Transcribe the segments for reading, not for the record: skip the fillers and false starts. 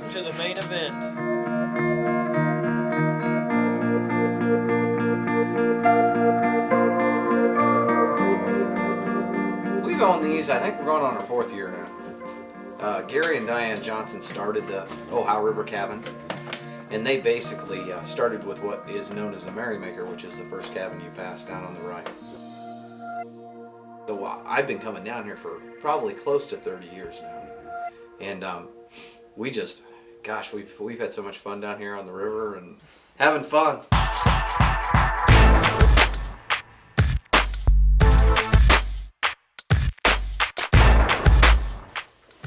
Welcome to the main event. We've owned these, I think we're going on our 4th year now. Gary and Diane Johnson started the Ohio River Cabins, and they basically started with what is known as the Merrymaker, which is the first cabin you pass down on the right. So I've been coming down here for probably close to 30 years now. And we just, gosh, we've had so much fun down here on the river and having fun.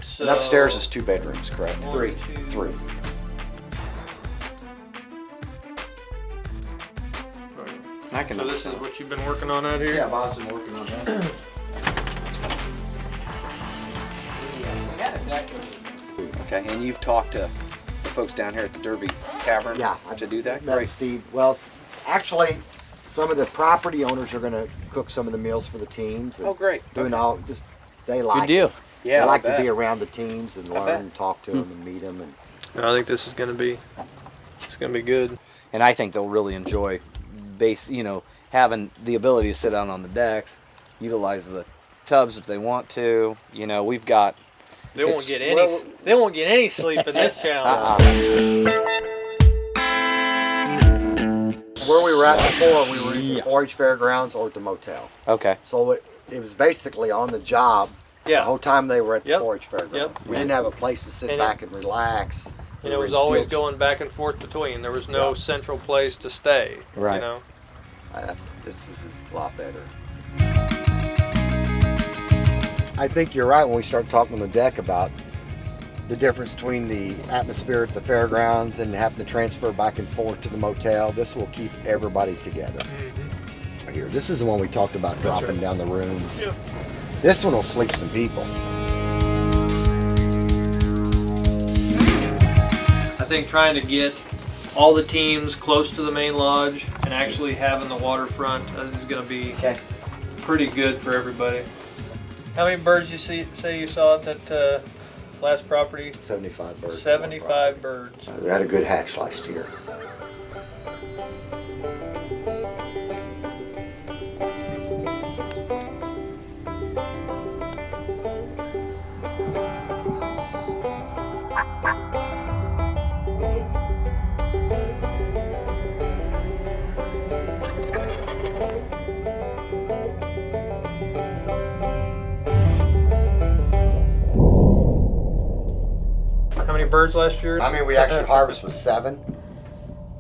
So, and upstairs is 2 bedrooms, correct? 3. 3. So this is what you've been working on out here? Yeah, Bob's been working on this. Okay, and you've talked to the folks down here at the Derby Tavern to do that? Great, Steve. Well, actually, some of the property owners are going to cook some of the meals for the teams. Oh, great. Doing all, just, they like Good deal. Yeah, they like to be around the teams and learn and talk to them and meet them. And I think this is going to be, good. And I think they'll really enjoy having the ability to sit down on the decks, utilize the tubs if they want to. You know, we've got. They won't get any sleep in this challenge. Where we were at before, we were in the 4-H fairgrounds or at the motel. Okay. So it was basically on the job the whole time they were at the 4-H fairgrounds. Yep. We didn't have a place to sit back and relax. And it was always going back and forth between. There was no central place to stay. Right. You know? This is a lot better. I think you're right when we start talking on the deck about the difference between the atmosphere at the fairgrounds and having to transfer back and forth to the motel. This will keep everybody together. Right here. This is the one we talked about dropping down the rooms. Yep. This one will sleep some people. I think trying to get all the teams close to the main lodge and actually having the waterfront is going to be pretty good for everybody. How many birds you say you saw at that last property? 75 birds. 75 birds. We had a good hatch last year. How many birds last year? I mean, we actually harvest was 7.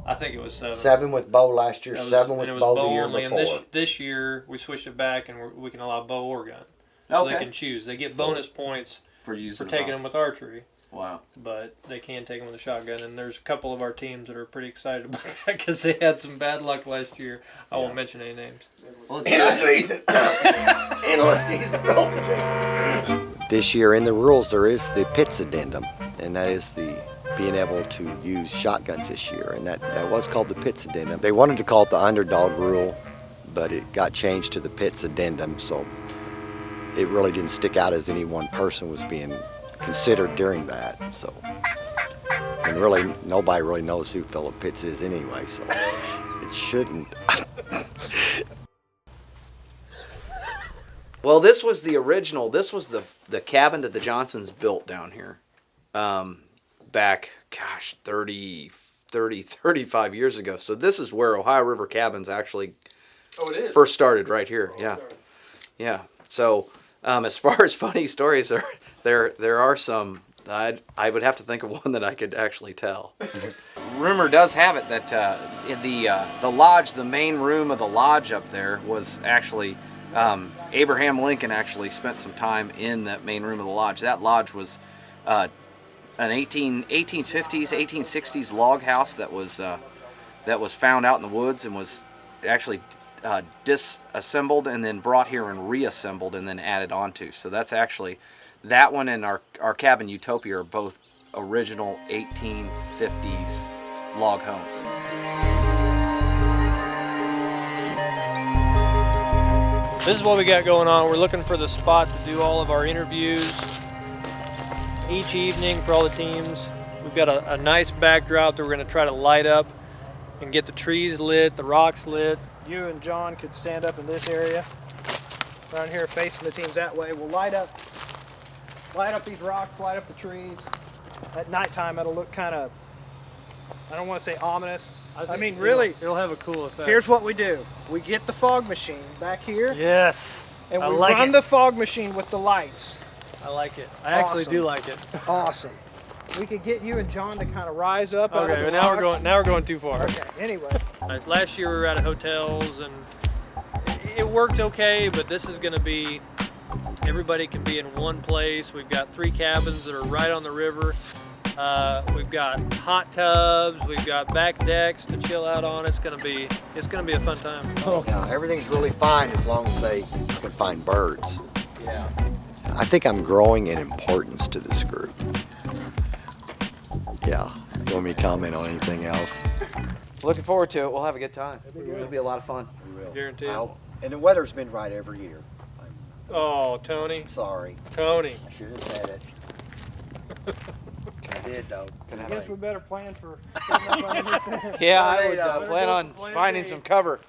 I think it was 7. 7 with bow last year, 7 with bow the year only, before. And this year we switched it back and we can allow bow or gun. So they can choose. They get bonus points for taking them with archery. Wow. But they can take them with a shotgun. And there's a couple of our teams that are pretty excited about that because they had some bad luck last year. I won't mention any names. Well, This year in the rules there is the PITS addendum, and that is the being able to use shotguns this year, and that was called the PITS addendum. They wanted to call it the underdog rule, but it got changed to the PITS addendum, so it really didn't stick out as any one person was being considered during that. So, and really nobody really knows who Philip Pitts is anyway, so it shouldn't. Well, this was the original. This was the cabin that the Johnsons built down here back, 35 years ago. So this is where Ohio River Cabins actually first started, right here. Yeah. Yeah. So as far as funny stories, there are some. I would have to think of one that I could actually tell. Rumor does have it that in the lodge, the main room of the lodge up there was actually Abraham Lincoln actually spent some time in that main room of the lodge. That lodge was an 1850s, 1860s log house that was found out in the woods and was actually disassembled and then brought here and reassembled and then added onto. So that's actually, that one and our cabin Utopia are both original 1850s log homes. This is what we got going on. We're looking for the spot to do all of our interviews each evening for all the teams. We've got a nice backdrop that we're going to try to light up and get the trees lit, the rocks lit. You and John could stand up in this area, around here facing the teams that way. We'll light up these rocks, light up the trees. At nighttime, it'll look kind of, I don't want to say ominous. I mean, really, it'll have a cool effect. Here's what we do. We get the fog machine back here. Yes. And I we like run it. the fog machine with the lights. I like it. I actually Awesome. do like it. Awesome. We could get you and John to kind of rise up. out of Okay, the but rocks. now we're going too far. Okay. Anyway. Last year we were out of hotels and it worked okay, but this is going to be, everybody can be in one place. We've got 3 cabins that are right on the river. We've got hot tubs. We've got back decks to chill out on. It's gonna be a fun time. Yeah, everything's really fine as long as they can find birds. Yeah. I think I'm growing in importance to this group. Yeah. You want me to comment on anything else? Looking forward to it. We'll have a good time. It'll be a lot of fun. We will. Guaranteed. And the weather's been right every year. Oh, Tony. I'm sorry. Tony. I should have said it. I did though. I guess we better plan for. Yeah, I would Tornado. plan on finding some cover.